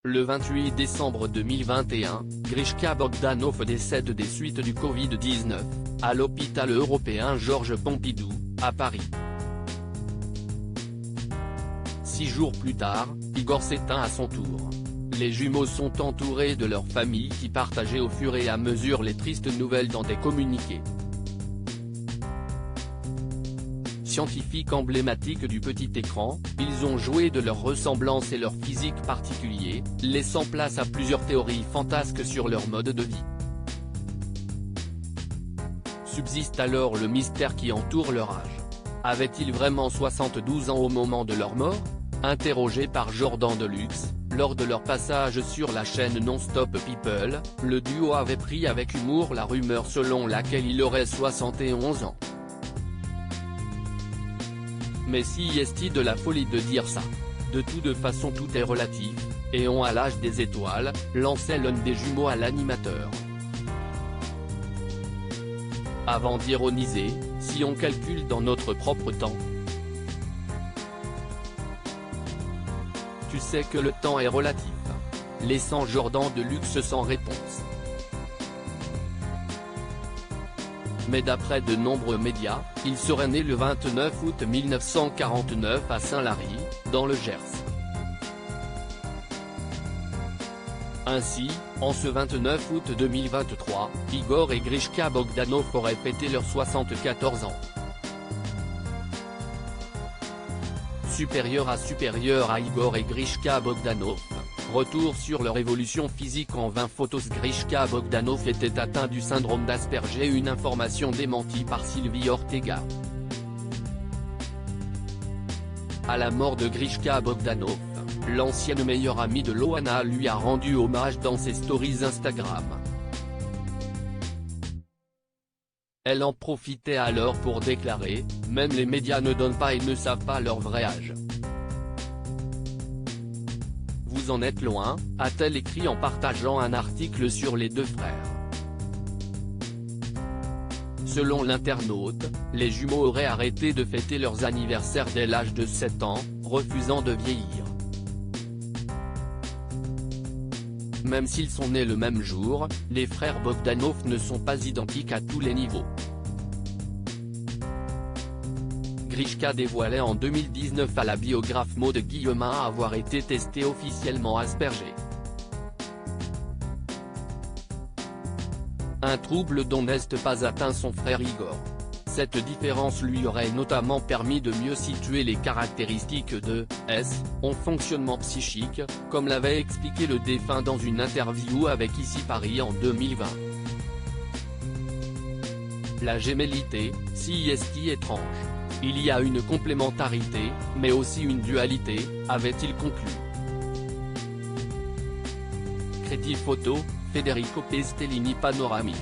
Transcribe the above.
Le 28 décembre 2021, Grishka Bogdanov décède des suites du Covid-19, à l'hôpital européen Georges Pompidou, à Paris. 6 jours plus tard, Igor s'éteint à son tour. Les jumeaux sont entourés de leur famille qui partageait au fur et à mesure les tristes nouvelles dans des communiqués. Scientifiques emblématiques du petit écran, ils ont joué de leur ressemblance et leur physique particulier, laissant place à plusieurs théories fantasques sur leur mode de vie. Subsiste alors le mystère qui entoure leur âge. Avaient-ils vraiment 72 ans au moment de leur mort? Interrogé par Jordan Deluxe, lors de leur passage sur la chaîne Non-Stop People, le duo avait pris avec humour la rumeur selon laquelle il aurait 71 ans. Mais si est-il de la folie de dire ça? De toute façon tout est relatif, et on a l'âge des étoiles, lançait l'un des jumeaux à l'animateur. Avant d'ironiser, si on calcule dans notre propre temps. Tu sais que le temps est relatif. Laissant Jordan Deluxe sans réponse. Mais d'après de nombreux médias, il serait né le 29 août 1949 à Saint-Lary, dans le Gers. Ainsi, en ce 29 août 2023, Igor et Grishka Bogdanov auraient fêté leurs 74 ans. Supérieur à Igor et Grishka Bogdanov. Retour sur leur évolution physique en 20 photos. Grishka Bogdanov était atteint du syndrome d'Asperger, une information démentie par Sylvie Ortega. À la mort de Grishka Bogdanov, l'ancienne meilleure amie de Loana lui a rendu hommage dans ses stories Instagram. Elle en profitait alors pour déclarer « Même les médias ne donnent pas et ne savent pas leur vrai âge. Vous en êtes loin », a-t-elle écrit en partageant un article sur les deux frères. Selon l'internaute, les jumeaux auraient arrêté de fêter leurs anniversaires dès l'âge de 7 ans, refusant de vieillir. Même s'ils sont nés le même jour, les frères Bogdanov ne sont pas identiques à tous les niveaux. Grishka dévoilait en 2019 à la biographe Maud Guillemin avoir été testé officiellement Asperger. Un trouble dont n'est pas atteint son frère Igor. Cette différence lui aurait notamment permis de mieux situer les caractéristiques de son fonctionnement psychique, comme l'avait expliqué le défunt dans une interview avec Ici Paris en 2020. La gémellité, si est étrange. Il y a une complémentarité, mais aussi une dualité, avait-il conclu. Crédit photo, Federico Pestellini panoramique.